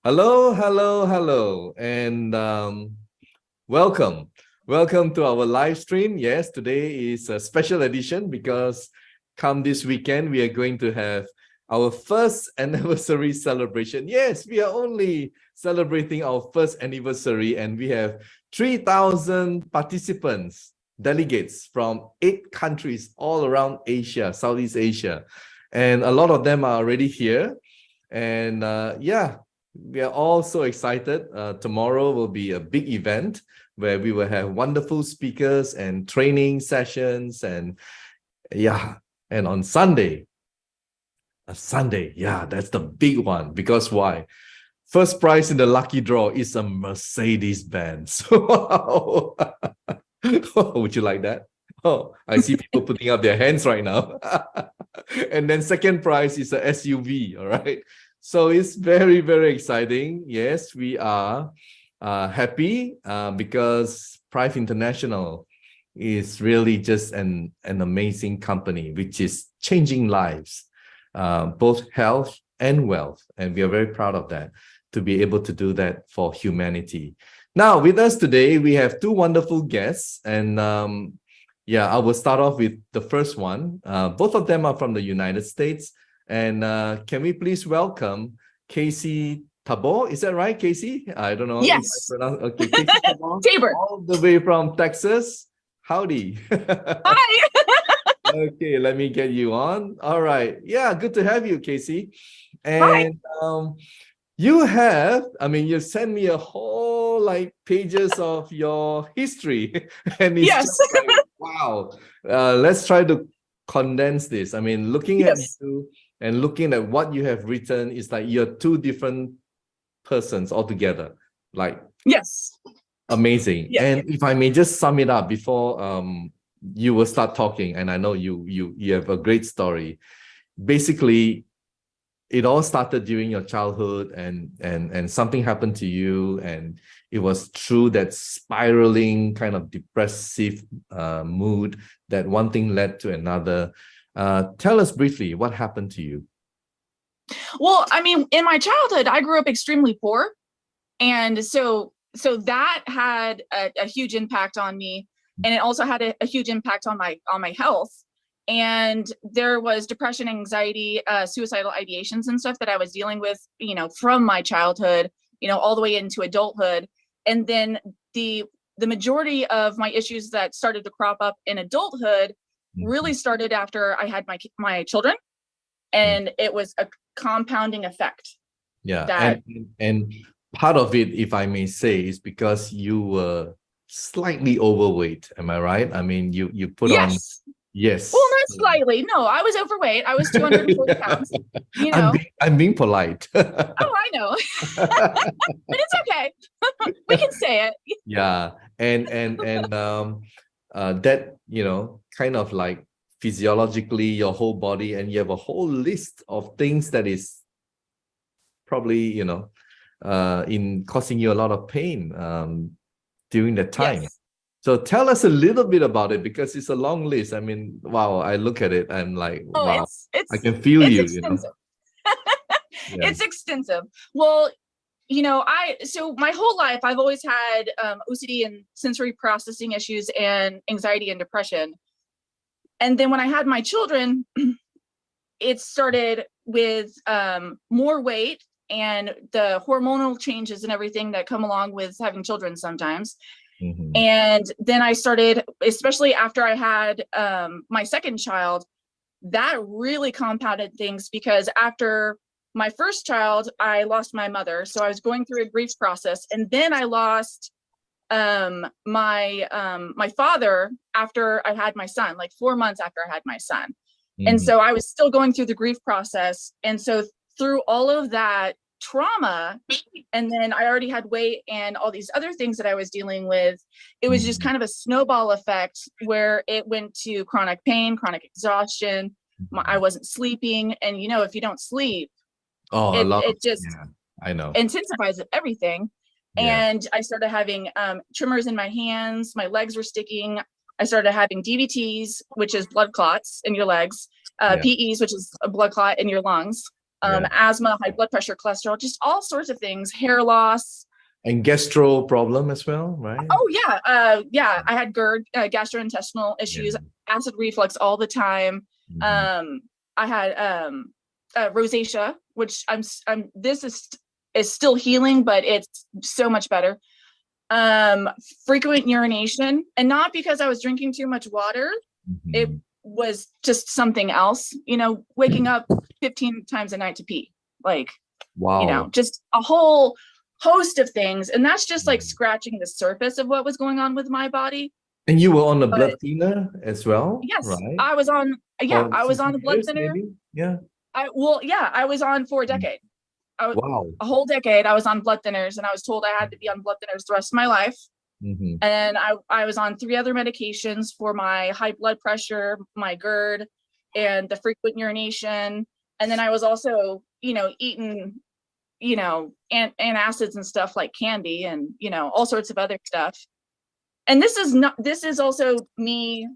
Hello, hello, hello, and welcome. Welcome to our live stream. Yes, today is a special edition because come this weekend, we are going to have our first anniversary celebration. Yes, we are only celebrating our first anniversary, and we have 3,000 participants, delegates from 8 countries all around Asia, Southeast Asia. And a lot of them are already here. And yeah, we are all so excited. Tomorrow will be a big event where we will have wonderful speakers and training sessions. And yeah, and on Sunday, yeah, that's the big one. Because why? First prize in the lucky draw is a Mercedes-Benz. Wow. Would you like that? Oh, I see people putting up their hands right now. And then second prize is a SUV, all right? So it's very, very exciting. Yes, we are happy because Prife International is really just an amazing company, which is changing lives, both health and wealth. And we are very proud of that, to be able to do that for humanity. Now, with us today, we have 2 wonderful guests. And yeah, I will start off with the first one. Both of them are from the United States. And can we please welcome Casey Tabor? Is that right, Casey? I don't know. Yes. Okay, Casey Tabor, Tabor. all the way from Texas. Howdy. Hi. Okay, let me get you on. All right. Yeah, good to have you, Casey. And you have, you sent me a whole pages of your history. And it's Yes. just like, wow. Let's try to condense this. Looking at you and looking at what you have written, is like you're 2 different persons altogether. Yes. Amazing. Yes. And if I may just sum it up before you will start talking, and I know you have a great story. Basically, it all started during your childhood, and something happened to you, and it was through that spiraling kind of depressive mood that one thing led to another. Tell us briefly what happened to you. Well, in my childhood, I grew up extremely poor. And so that had a huge impact on me. And it also had a huge impact on my health. And there was depression, anxiety, suicidal ideations and stuff that I was dealing with, from my childhood, all the way into adulthood. And then the majority of my issues that started to crop up in adulthood really started after I had my children. And it was a compounding effect. Yeah. And part of it, if I may say, is because you were slightly overweight. Am I right? You put on. Yes. Well, not slightly. No, I was overweight. I was 240 pounds. I'm being polite. Oh, I know. But it's okay. We can say it. Yeah. And that, kind of like physiologically your whole body, and you have a whole list of things that is probably, in causing you a lot of pain during that time. Yes. So tell us a little bit about it, because it's a long list. Wow, I look at it, I'm like, wow, I can feel you. Extensive. It's extensive. Well, so my whole life, I've always had OCD and sensory processing issues and anxiety and depression. And then when I had my children, it started with more weight and the hormonal changes and everything that come along with having children sometimes. And then I started, especially after I had my second child, that really compounded things, because after my first child, I lost my mother. So I was going through a grief process. And then I lost my father after I had my son, like 4 months after I had my son. And so I was still going through the grief process. And so through all of that trauma, and then I already had weight and all these other things that I was dealing with, it was just kind of a snowball effect where it went to chronic pain, chronic exhaustion. I wasn't sleeping. And, if you don't sleep, it just I know, intensifies everything. Yeah. And I started having tremors in my hands. My legs were sticking. I started having DVTs, which is blood clots in your legs, PEs, which is a blood clot in your lungs. asthma, high blood pressure, cholesterol, just all sorts of things, hair loss. And gastro problem as well, right? Oh yeah. I had GERD, gastrointestinal issues, acid reflux all the time. I had rosacea, which this is still healing, but it's so much better. Frequent urination, and not because I was drinking too much water. It was just something else, waking up 15 times a night to pee, like, wow, just a whole host of things. And that's just like scratching the surface of what was going on with my body. And you were on the blood thinner as well? Yes, right? I was on, I was on the blood thinner. Maybe? Yeah. I was on for a decade. Wow. A whole decade I was on blood thinners, and I was told I had to be on blood thinners the rest of my life. And I was on 3 other medications for my high blood pressure, my GERD, and the frequent urination. And then I was also, eating, antacids and stuff like candy and, all sorts of other stuff. And this is also me.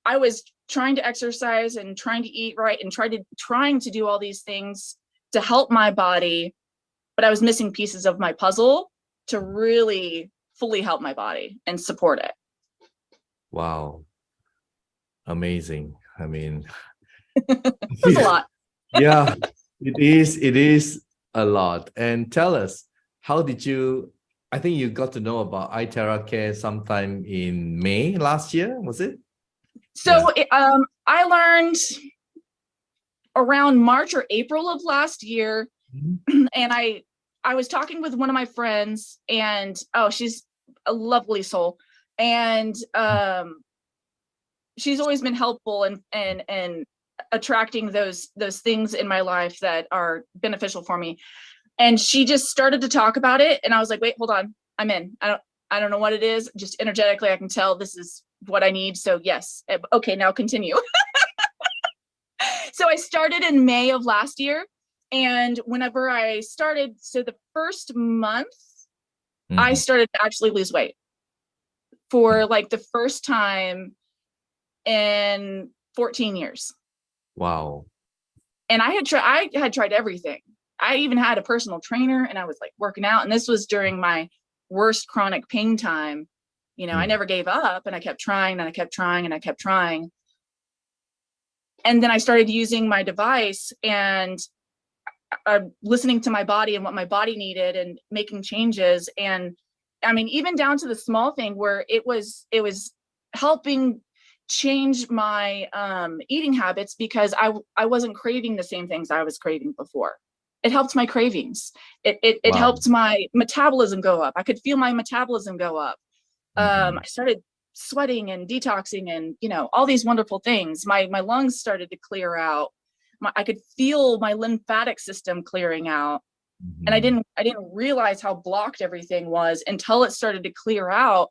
I was trying to exercise and trying to eat right and trying to do all these things to help my body, but I was missing pieces of my puzzle to really fully help my body and support it. Wow. Amazing. I mean, it's a lot. Yeah, it is a lot. And tell us, how did you, I think you got to know about iTeraCare sometime in May last year, was it? So I learned around March or April of last year, and I was talking with one of my friends, and she's a lovely soul, and she's always been helpful and attracting those things in my life that are beneficial for me. And she just started to talk about it, and I was like, wait, hold on, I'm in. I don't know what it is, just energetically I can tell this is what I need. So yes, okay, now continue. So I started in May of last year, and whenever I started, so the first month, I started to actually lose weight for like the first time in 14 years. Wow. And I had tried everything. I even had a personal trainer, and I was like working out, and this was during my worst chronic pain time. I never gave up, and I kept trying, and I kept trying, and I kept trying. And then I started using my device and listening to my body and what my body needed and making changes. And I mean, even down to the small thing where it was helping change my eating habits, because I wasn't craving the same things I was craving before. It helped my cravings. It helped my metabolism go up. I could feel my metabolism go up. I started sweating and detoxing and all these wonderful things. My lungs started to clear out. I could feel my lymphatic system clearing out. And I didn't realize how blocked everything was until it started to clear out.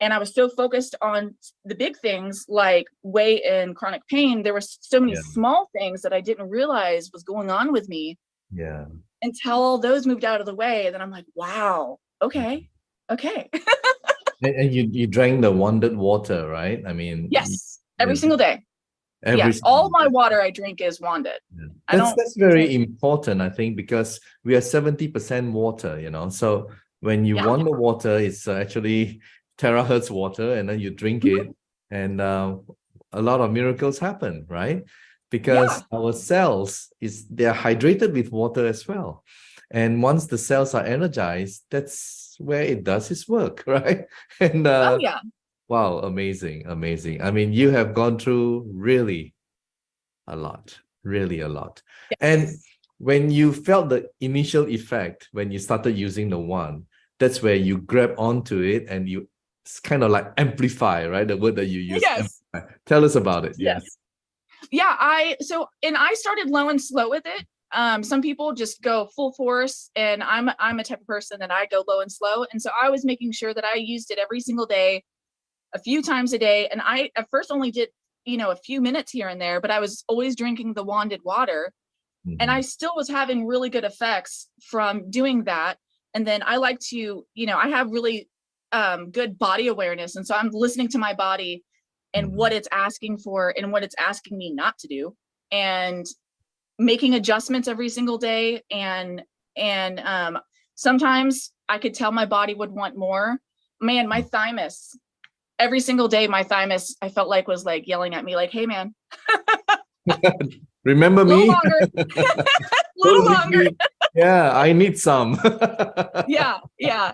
And I was so focused on the big things like weight and chronic pain. There were so many small things that I didn't realize was going on with me. Yeah. Until all those moved out of the way. And then I'm like, wow, okay. And you drank the wondered water, right? I mean, yes, every single day. All my water I drink is wanded. That's very important, I think, because we are 70% water, So when you want the water, it's actually THz water, and then you drink it, and a lot of miracles happen, right? Because our cells they're hydrated with water as well. And once the cells are energized, that's where it does its work, right? And wow, amazing. I mean, you have gone through really a lot. Yes. And when you felt the initial effect, when you started using the one, that's where you grab onto it and you kind of like amplify, right? The word that you use. Yes. Amplify. Tell us about it. Yes. Yeah, I started low and slow with it. Some people just go full force, and I'm a type of person that I go low and slow. And so I was making sure that I used it every single day, a few times a day. And I at first only did, a few minutes here and there, but I was always drinking the wanded water. And I still was having really good effects from doing that. And then I like to, I have really good body awareness. And so I'm listening to my body and what it's asking for and what it's asking me not to do. And making adjustments every single day. And sometimes I could tell my body would want more. Man, my thymus, every single day, my thymus, I felt like was like yelling at me like, hey man, remember me? A little longer. Yeah, I need some. Yeah.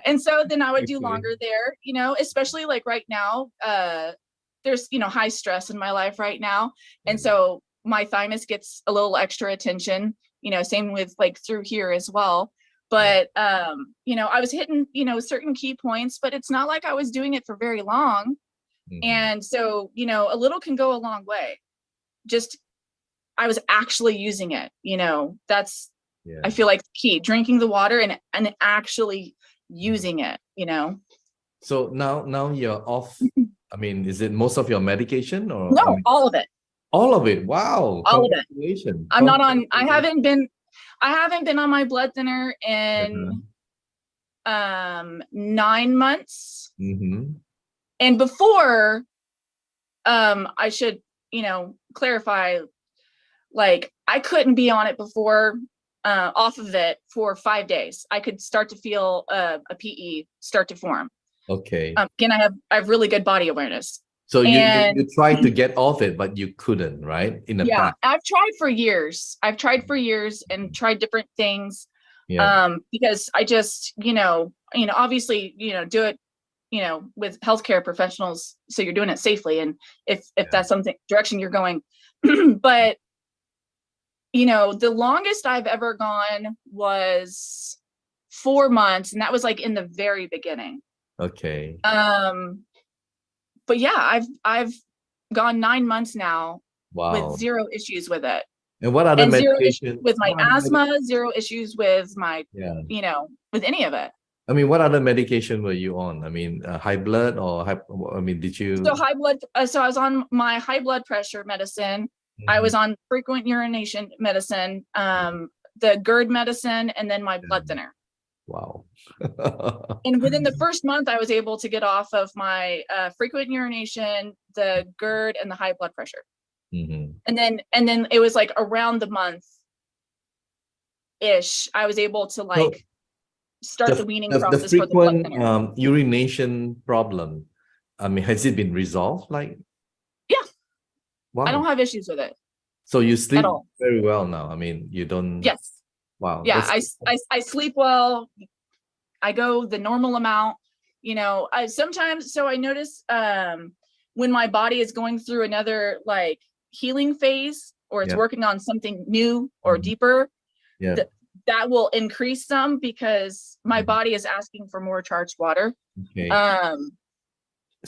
And so then I would do longer there, you know, especially like right now, there's, you know, high stress in my life right now. And so my thymus gets a little extra attention, you know, same with like through here as well. But, you know, I was hitting, you know, certain key points, but it's not like I was doing it for very long. And so, you know, a little can go a long way. Just, I was actually using it, you know, that's, I feel like the key, drinking the water and actually using it, you know. So now you're off. I mean, is it most of your medication or? No, I mean, all of it. all of it. Wow. All of it. I'm not on, I haven't been on my blood thinner in 9 months. And before, I should, you know, clarify, like I couldn't be on it before, off of it for 5 days. I could start to feel a PE start to form. Okay. Again, I have really good body awareness. So you tried to get off it, but you couldn't, right? In the past. I've tried for years. And tried different things. Because I just, you know, obviously, you know, do it, you know, with healthcare professionals. So you're doing it safely. And if that's something direction you're going, but you know, the longest I've ever gone was 4 months. And that was like in the very beginning. Okay. But yeah, I've gone 9 months now. Wow. With zero issues with it. And what other medication? With my asthma, zero issues with my, you know, with any of it. I mean, what other medication were you on? I mean, high blood or did you? So high blood. So I was on my high blood pressure medicine. I was on frequent urination medicine, the GERD medicine, and then my blood thinner. Wow. And within the first month, I was able to get off of my frequent urination, the GERD, and the high blood pressure. And then it was like around the month ish, I was able to like start the weaning process. The frequent urination problem, I mean, has it been resolved? Like, yeah. Wow. I don't have issues with it. So you sleep very well now. I mean, you don't. Yes. Wow. Yeah, I sleep well. I go the normal amount. You know, I sometimes. So I notice when my body is going through another like healing phase, or it's working on something new or deeper. Yeah. That will increase some because my body is asking for more charged water. Okay.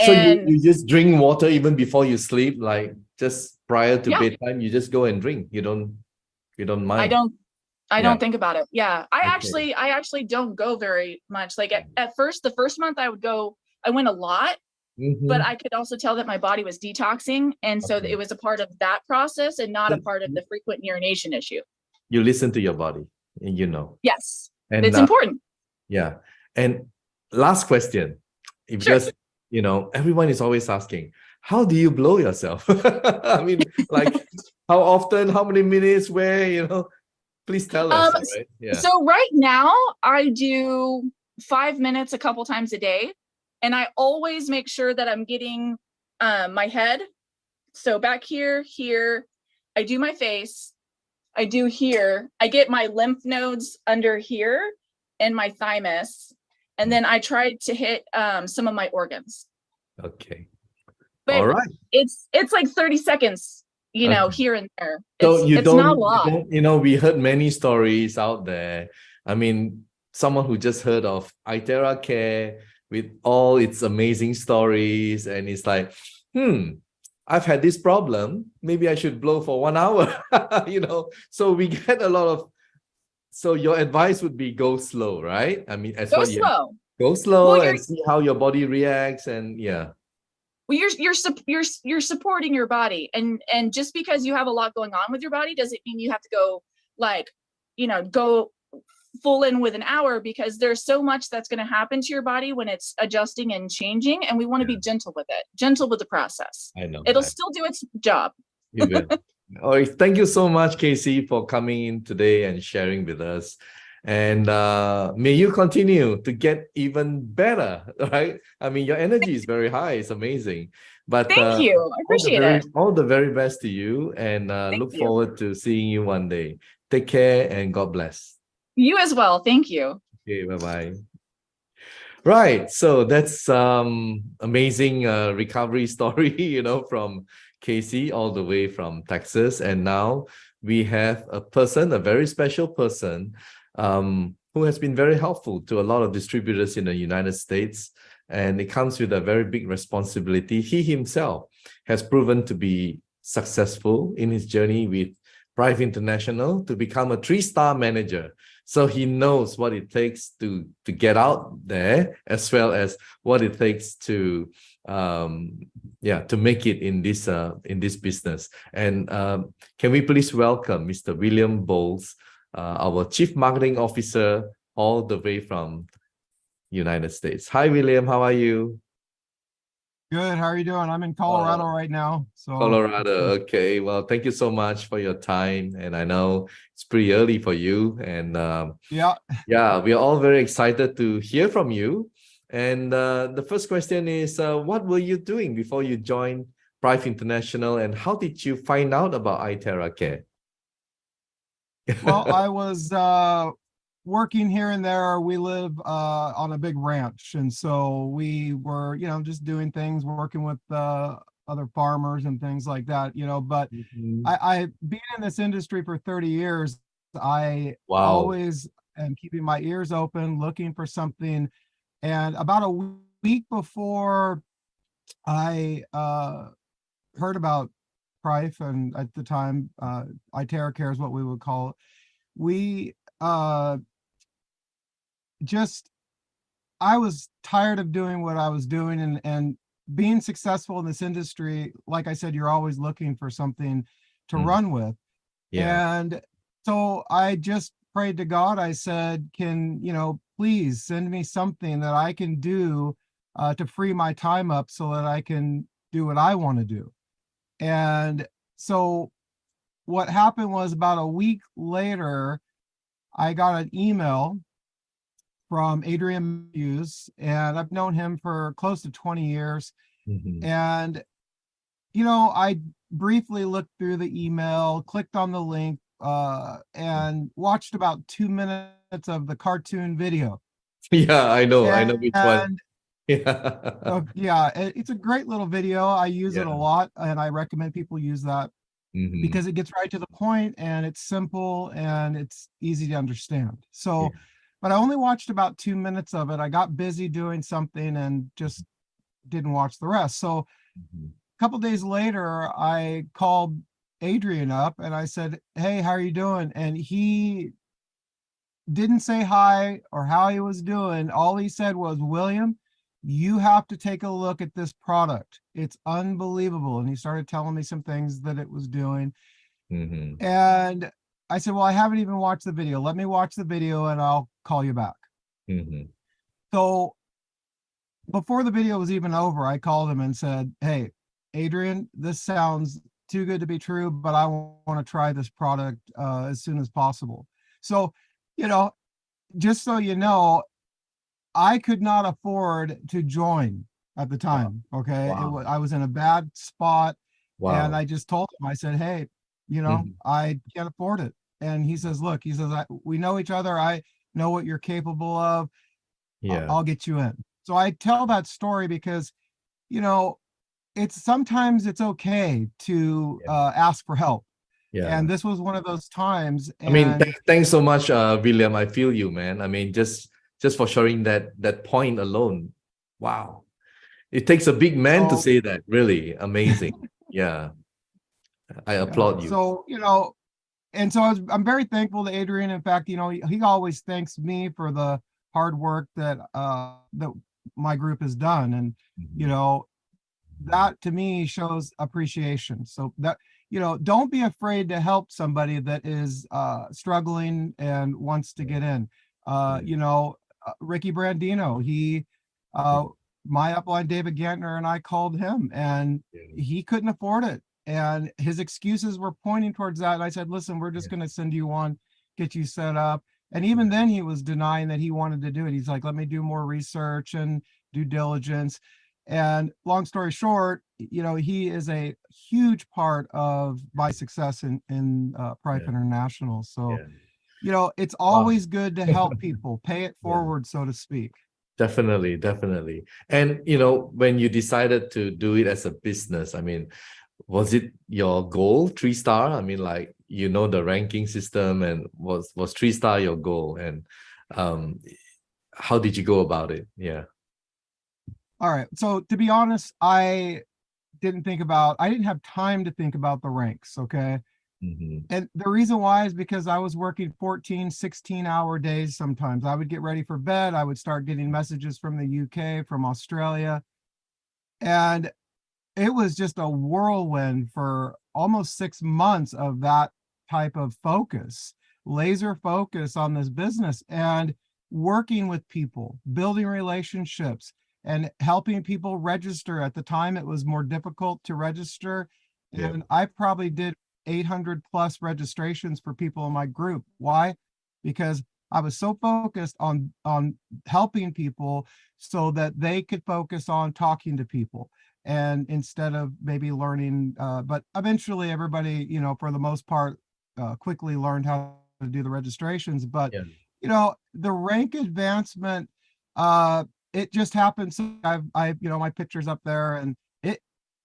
So you just drink water even before you sleep, like just prior to bedtime, you just go and drink. You don't mind. I don't think about it. Yeah. I actually don't go very much. Like at first, the first month I went a lot, but I could also tell that my body was detoxing. And so it was a part of that process and not a part of the frequent urination issue. You listen to your body, you know. Yes. And it's important. Yeah. And last question, because you know, everyone is always asking, how do you blow yourself? I mean, like how often, how many minutes, where, you know, please tell us. Right? Yeah. So right now I do 5 minutes a couple times a day. And I always make sure that I'm getting my head. So back here, I do my face, I do here, I get my lymph nodes under here and my thymus. And then I tried to hit some of my organs. Okay. But all right. It's like 30 seconds, you know, here and there. So it's not a lot. You know, we heard many stories out there. I mean, someone who just heard of iTeraCare with all its amazing stories, and it's like, I've had this problem. Maybe I should blow for 1 hour. You know, so we get a lot of. So your advice would be go slow, right? I mean, go slow and see how your body reacts, and Well, you're supporting your body, and just because you have a lot going on with your body doesn't mean you have to go like, you know, go full in with an hour, because there's so much that's going to happen to your body when it's adjusting and changing, and we want to be gentle with it, gentle with the process. I know it'll still do its job. You will. All right. Thank you so much, Casey, for coming in today and sharing with us. And may you continue to get even better, right? I mean, your energy is very high. It's amazing. But Thank you. I appreciate it. all the very best to you, and look you. forward to seeing you one day. Take care and God bless. You as well. Thank you. Okay, bye-bye. Right. So that's amazing recovery story, you know, from Casey all the way from Texas. And now we have a person, a very special person, who has been very helpful to a lot of distributors in the United States. And it comes with a very big responsibility. He himself has proven to be successful in his journey with Prife International to become a 3-star manager. So he knows what it takes to get out there, as well as what it takes to to make it in this business. And can we please welcome Mr. William Bowles, our Chief Marketing Officer, all the way from United States. Hi, William. How are you? Good. How are you doing? I'm in Colorado right now. So Colorado. Okay. Well, thank you so much for your time. And I know it's pretty early for you. And yeah, we are all very excited to hear from you. And the first question is, what were you doing before you joined Prife International, and how did you find out about iTeraCare? Well, I was working here and there. We live on a big ranch, and so we were, just doing things, working with other farmers and things like that, but I being in this industry for 30 years, I always am keeping my ears open, looking for something. And about a week before I heard about Prife, and at the time iTeraCare is what we would call it, we I was tired of doing what I was doing, and being successful in this industry. Like I said, you're always looking for something to run with. And so I just prayed to God. I said, can, please send me something that I can do to free my time up so that I can do what I want to do. And so what happened was, about a week later, I got an email from Adrian Hughes, and I've known him for close to 20 years. And, I briefly looked through the email, clicked on the link, and watched about 2 minutes of the cartoon video. Yeah, I know which one. Yeah, it's a great little video. I use it a lot, and I recommend people use that because it gets right to the point, and it's simple, and it's easy to understand. So, but I only watched about 2 minutes of it. I got busy doing something and just didn't watch the rest. So a couple days later, I called Adrian up and I said, hey, how are you doing? And he didn't say hi or how he was doing. All he said was, William, you have to take a look at this product. It's unbelievable. And he started telling me some things that it was doing. And I said, well, I haven't even watched the video. Let me watch the video and I'll call you back. So before the video was even over, I called him and said, hey, Adrian, this sounds too good to be true, but I want to try this product as soon as possible. So, just so you know, I could not afford to join at the time. Okay. I was in a bad spot. And I just told him, I said, hey, I can't afford it. And he says, look, we know each other. I know what you're capable of. I'll get you in. So I tell that story because, sometimes it's okay to ask for help. And this was one of those times. And I mean, thanks so much, William. I feel you, man. I mean, just for sharing that point alone. Wow. It takes a big man to say that. Really amazing. I applaud you. So, and so I'm very thankful to Adrian. In fact, he always thanks me for the hard work that my group has done. And, that to me shows appreciation. So that, don't be afraid to help somebody that is struggling and wants to get in. Ricky Brandino, my upline, David Gantner, and I called him, and he couldn't afford it. And his excuses were pointing towards that. And I said, listen, we're just going to send you on, get you set up. And even then he was denying that he wanted to do it. He's like, let me do more research and due diligence. And long story short, you know, he is a huge part of my success in Prife International. So, you know, it's always good to help people, pay it forward, so to speak. Definitely, definitely. And, you know, when you decided to do it as a business, I mean, was it your goal, 3-star? I mean, like, you know, the ranking system, and was 3-star your goal? And how did you go about it? Yeah. All right. So to be honest, I didn't have time to think about the ranks. Okay. And the reason why is because I was working 14, 16-hour days sometimes. I would get ready for bed. I would start getting messages from the UK, from Australia. And it was just a whirlwind for almost 6 months of that type of focus, laser focus on this business and working with people, building relationships, and helping people register. At the time, it was more difficult to register. And I probably did 800 plus registrations for people in my group. Why? Because I was so focused on helping people so that they could focus on talking to people, and instead of maybe learning, but eventually everybody, you know, for the most part, quickly learned how to do the registrations. But you know, the rank advancement, it just happened. So I've you know, my picture's up there, and it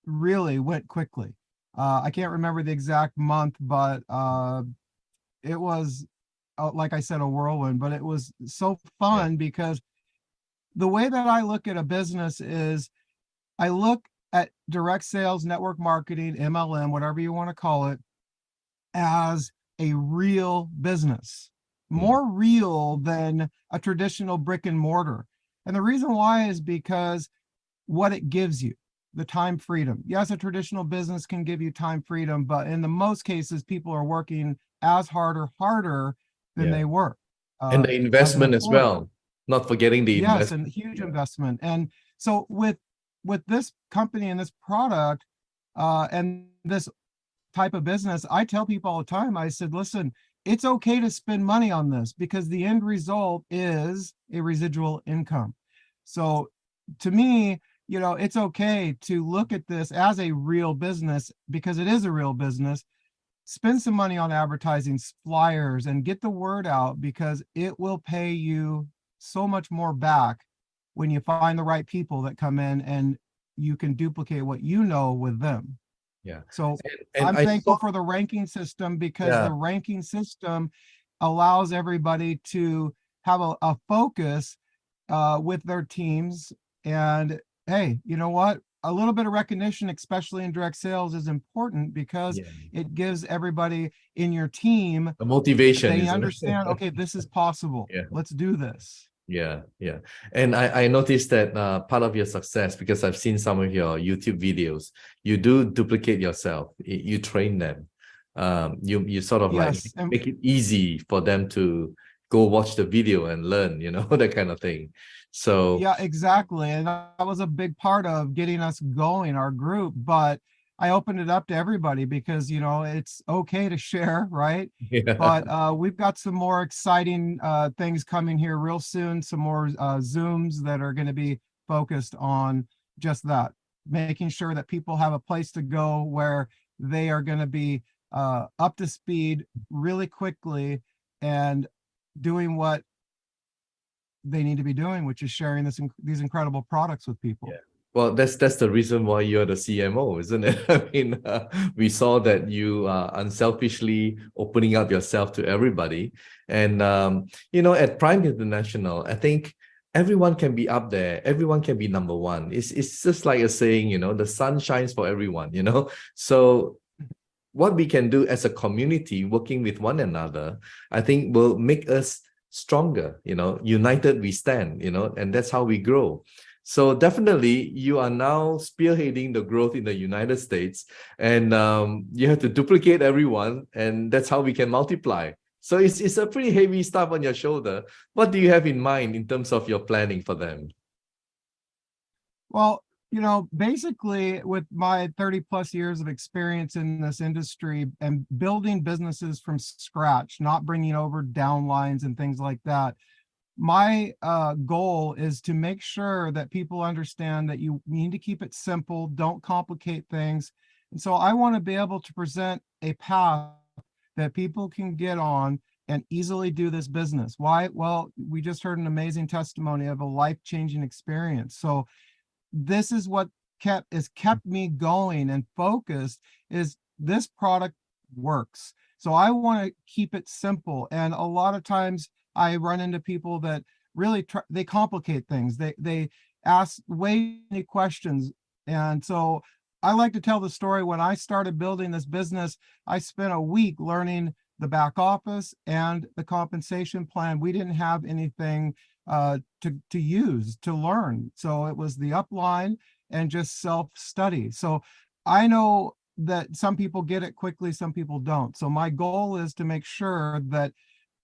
really went quickly. I can't remember the exact month, but it was, like I said, a whirlwind. But it was so fun because the way that I look at a business is I look at direct sales, network marketing, MLM, whatever you want to call it, as a real business, more real than a traditional brick and mortar. And the reason why is because what it gives you, the time freedom. Yes, a traditional business can give you time freedom, but in the most cases, people are working as hard or harder than they work. And the investment as well, not forgetting the investment. Yes, and huge investment. And so with this company and this product and this type of business, I tell people all the time, I said, listen, it's okay to spend money on this because the end result is a residual income. So to me, you know, it's okay to look at this as a real business because it is a real business. Spend some money on advertising, flyers, and get the word out because it will pay you so much more back when you find the right people that come in and you can duplicate what you know with them. Yeah. So I'm thankful for the ranking system because the ranking system allows everybody to have a focus with their teams. And hey, you know what? A little bit of recognition, especially in direct sales, is important because it gives everybody in your team a motivation. They understand, okay, this is possible. Let's do this. Yeah. And I noticed that part of your success, because I've seen some of your YouTube videos, you do duplicate yourself. You train them. You sort of like make it easy for them to go watch the video and learn, you know, that kind of thing. So yeah, exactly. And that was a big part of getting us going, our group. But I opened it up to everybody because, you know, it's okay to share, right? But we've got some more exciting things coming here real soon, some more Zooms that are going to be focused on just that, making sure that people have a place to go where they are going to be up to speed really quickly and doing what they need to be doing, which is sharing these incredible products with people. Well, that's the reason why you're the CMO, isn't it? I mean, we saw that you are unselfishly opening up yourself to everybody. And, you know, at Prife International, I think everyone can be up there. Everyone can be number one. It's just like a saying, you know, the sun shines for everyone, you know. So what we can do as a community working with one another, I think will make us stronger, you know, united we stand, you know, and that's how we grow. So definitely you are now spearheading the growth in the United States, and you have to duplicate everyone, and that's how we can multiply. So it's a pretty heavy stuff on your shoulder. What do you have in mind in terms of your planning for them? Well, Basically with my 30 plus years of experience in this industry and building businesses from scratch, not bringing over downlines and things like that, my goal is to make sure that people understand that you need to keep it simple, don't complicate things. And so I want to be able to present a path that people can get on and easily do this business. Why? Well, we just heard an amazing testimony of a life-changing experience. So this is what kept me going and focused, is this product works. So I want to keep it simple. And a lot of times I run into people that really they complicate things. They ask way many questions. And so I like to tell the story. When I started building this business, I spent a week learning the back office and the compensation plan. We didn't have anything to use, to learn. So it was the upline and just self-study. So I know that some people get it quickly, some people don't. So my goal is to make sure that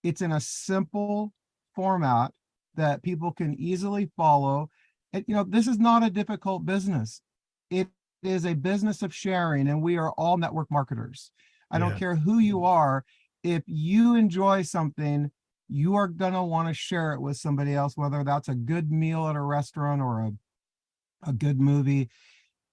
it's in a simple format that people can easily follow. This is not a difficult business. It is a business of sharing, and we are all network marketers. I don't care who you are. If you enjoy something, you are going to want to share it with somebody else, whether that's a good meal at a restaurant or a good movie.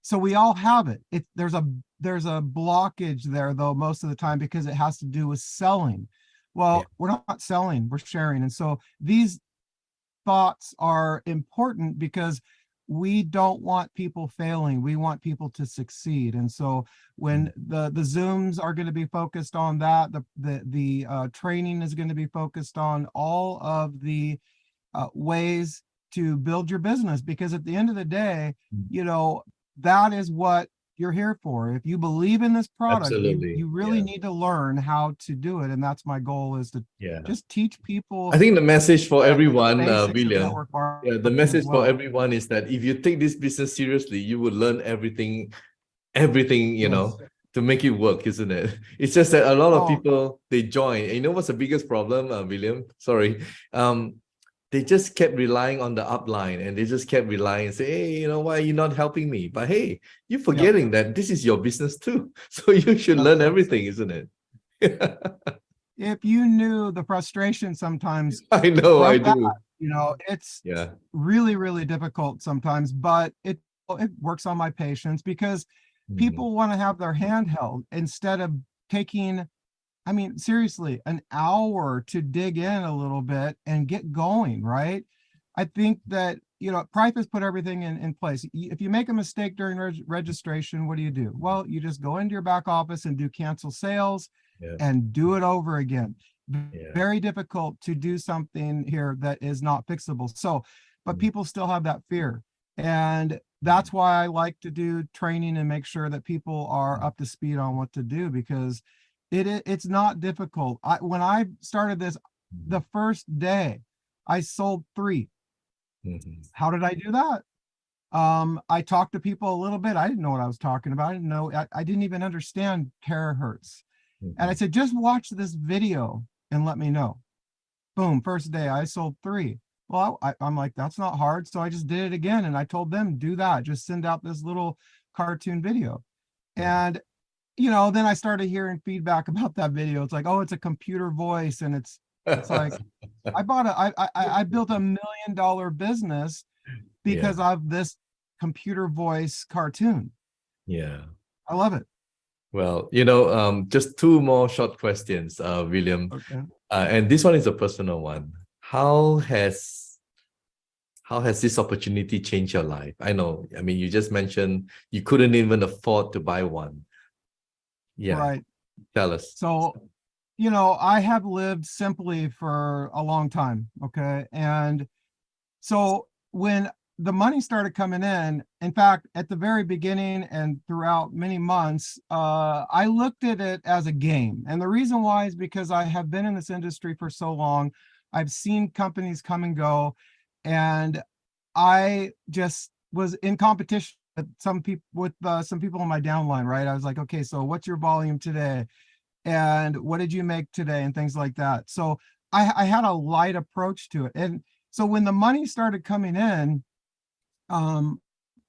So we all have it. There's a blockage there, though, most of the time, because it has to do with selling. Well, we're not selling, we're sharing. And so these thoughts are important because we don't want people failing. We want people to succeed. And so when the Zooms are going to be focused on that, the training is going to be focused on all of the ways to build your business, because at the end of the day, that is what you're here for. If you believe in this product, you really need to learn how to do it. And that's my goal, is to just teach people. I think the message for everyone, William, the message for everyone is that if you take this business seriously, you will learn everything, to make it work, isn't it? It's just that a lot of people, they join. And you know what's the biggest problem, William? Sorry. They just kept relying on the upline, and they just kept relying and say, hey, why are you not helping me? But hey, you're forgetting that this is your business too. So you should learn everything, isn't it? If you knew the frustration sometimes. I know, I do. It's really, really difficult sometimes, but it works on my patience, because people want to have their hand held instead of taking, seriously, an hour to dig in a little bit and get going, right? I think that, Prife has put everything in place. If you make a mistake during registration, what do? Well, you just go into your back office and do cancel sales and do it over again. Very difficult to do something here that is not fixable. So, but people still have that fear. And that's why I like to do training and make sure that people are up to speed on what to do, because it's not difficult. When I started this, the first day, I sold 3. How did I do that? I talked to people a little bit. I didn't know what I was talking about. I didn't know. I didn't even understand terahertz. And I said, just watch this video and let me know. Boom, first day, I sold 3. Well, I'm like, that's not hard. So I just did it again. And I told them, do that. Just send out this little cartoon video. And then I started hearing feedback about that video. It's like, oh, it's a computer voice. And it's like, I built $1 million business because of this computer voice cartoon. I love it. Well, just 2 more short questions, William. Okay. And this one is a personal one. How has this opportunity changed your life? I know, you just mentioned you couldn't even afford to buy one. Right. Tell us. So, I have lived simply for a long time. Okay. And so when the money started coming in fact, at the very beginning and throughout many months, I looked at it as a game. And the reason why is because I have been in this industry for so long. I've seen companies come and go, and I just was in competition with some people in my downline, right? I was like, okay, so what's your volume today? And what did you make today? And things like that. So I had a light approach to it. And so when the money started coming in,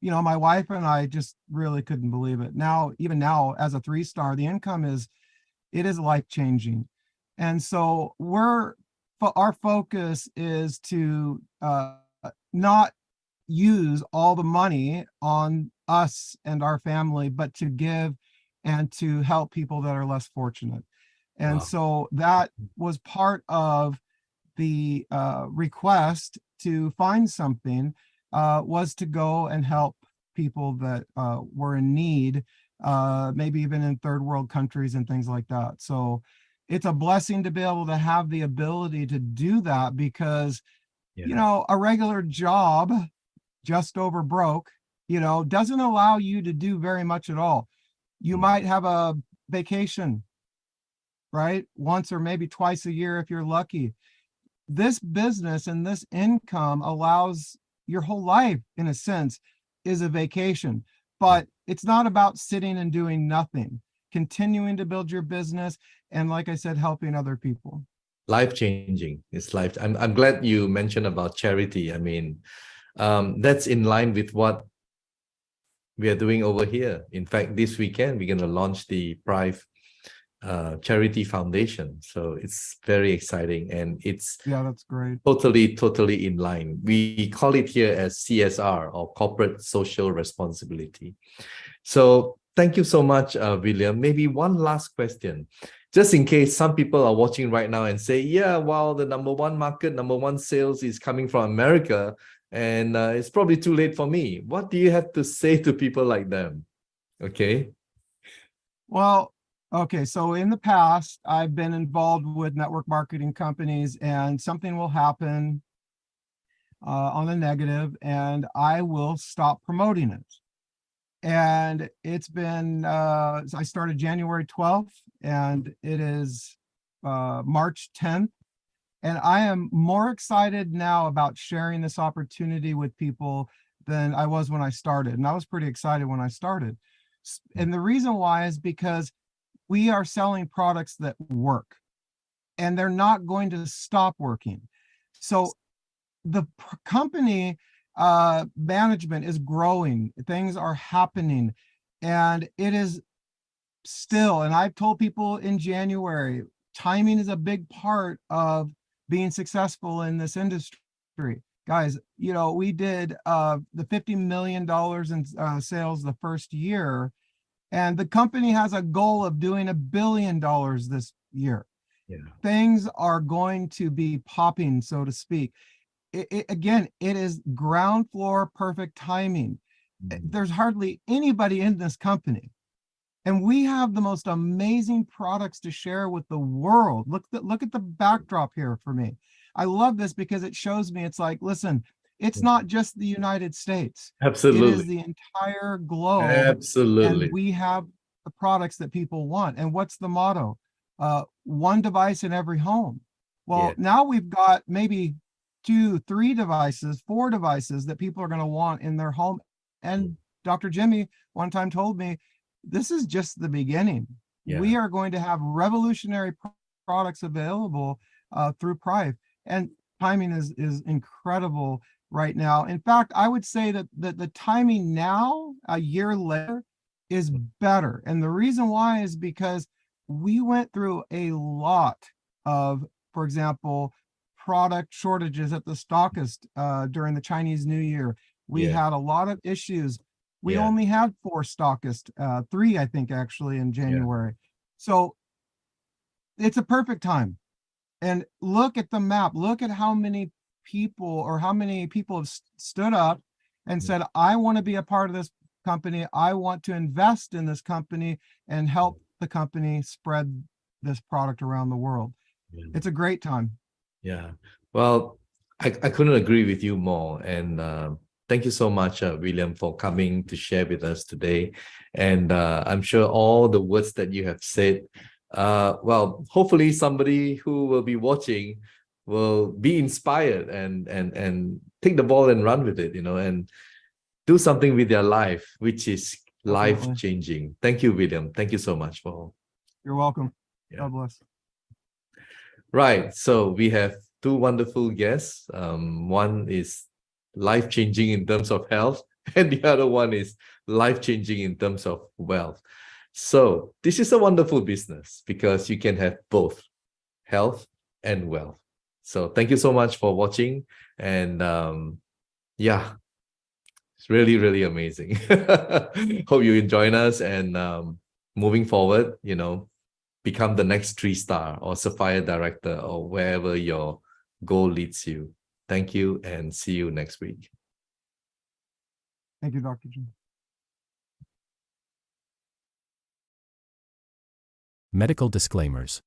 my wife and I just really couldn't believe it. Now, even now, as a 3-star, the income is life-changing. And so our focus is to not use all the money on us and our family, but to give and to help people that are less fortunate. And Wow. so that was part of the request to find something, was to go and help people that were in need, maybe even in third world countries and things like that. So it's a blessing to be able to have the ability to do that, because a regular job, just over broke, doesn't allow you to do very much at all. You might have a vacation, right? Once or maybe twice a year if you're lucky. This business and this income allows your whole life, in a sense, is a vacation. But it's not about sitting and doing nothing. Continuing to build your business, and like I said, helping other people. Life-changing. It's life. I'm glad you mentioned about charity. I mean, that's in line with what we are doing over here. In fact, this weekend we're going to launch the Prife charity foundation. So it's very exciting, and it's that's great. Totally in line. We call it here as CSR, or corporate social responsibility. So thank you so much, William. Maybe one last question, just in case some people are watching right now and say, yeah, well, the number one sales is coming from America, and it's probably too late for me. What do you have to say to people like them? Okay. Well, okay, so in the past, I've been involved with network marketing companies, and something will happen on the negative, and I will stop promoting it. And it's been, I started January 12th, and it is March 10th. And I am more excited now about sharing this opportunity with people than I was when I started. And I was pretty excited when I started. And the reason why is because we are selling products that work, and they're not going to stop working. So the company management is growing, things are happening, and it is still, and I've told people in January, timing is a big part of being successful in this industry. Guys, we did the $50 million in sales the first year, and the company has a goal of doing $1 billion this year. Things are going to be popping, so to speak. Again, it is ground floor perfect timing. There's hardly anybody in this company, and we have the most amazing products to share with the world. Look at the backdrop here for me. I love this because it shows me, it's like, listen, it's not just the United States. Absolutely. It is the entire globe. Absolutely. And we have the products that people want. And what's the motto? One device in every home. Well, now we've got maybe 2, 3 devices, 4 devices that people are going to want in their home. And Dr. Jimmy one time told me, this is just the beginning. We are going to have revolutionary products available through Prife, and timing is incredible right now. In fact, I would say that the timing now, a year later, is better. And the reason why is because we went through a lot of, for example, product shortages at the stockist during the Chinese New Year. We had a lot of issues. We only had 4 stockists, 3, I think, actually, in January. So it's a perfect time. And look at the map. Look at how many people have stood up and said, I want to be a part of this company. I want to invest in this company and help the company spread this product around the world. It's a great time. Well, I couldn't agree with you more. And thank you so much, William, for coming to share with us today. And I'm sure all the words that you have said, well, hopefully somebody who will be watching will be inspired and take the ball and run with it, and do something with their life, which is life-changing. Thank you, William. Thank you so much for. You're welcome. God bless. Right. So we have 2 wonderful guests. One is life-changing in terms of health, and the other one is life-changing in terms of wealth. So this is a wonderful business because you can have both health and wealth. So thank you so much for watching. And yeah, it's really, really amazing. Hope you join us, and moving forward, you know, become the next 3-star or Sapphire Director or wherever your goal leads you. Thank you, and see you next week. Thank you, Dr. Jim. Medical disclaimers.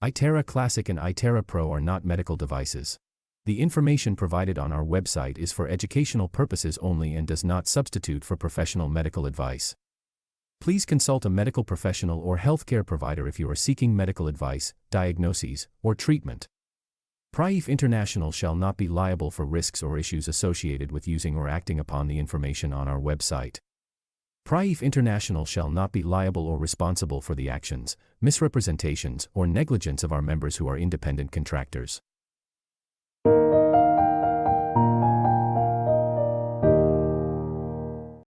iTera Classic and iTera Pro are not medical devices. The information provided on our website is for educational purposes only and does not substitute for professional medical advice. Please consult a medical professional or healthcare provider if you are seeking medical advice, diagnoses, or treatment. Prife International shall not be liable for risks or issues associated with using or acting upon the information on our website. Prife International shall not be liable or responsible for the actions, misrepresentations, or negligence of our members who are independent contractors.